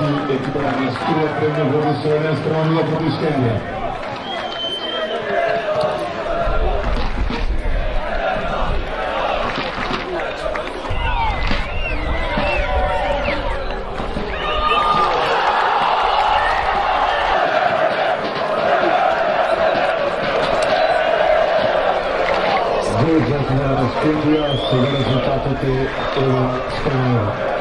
Eccoci, equipa la mistura premio professore astronomia Provischelli. Già nella scuola, se il risultato che è strano.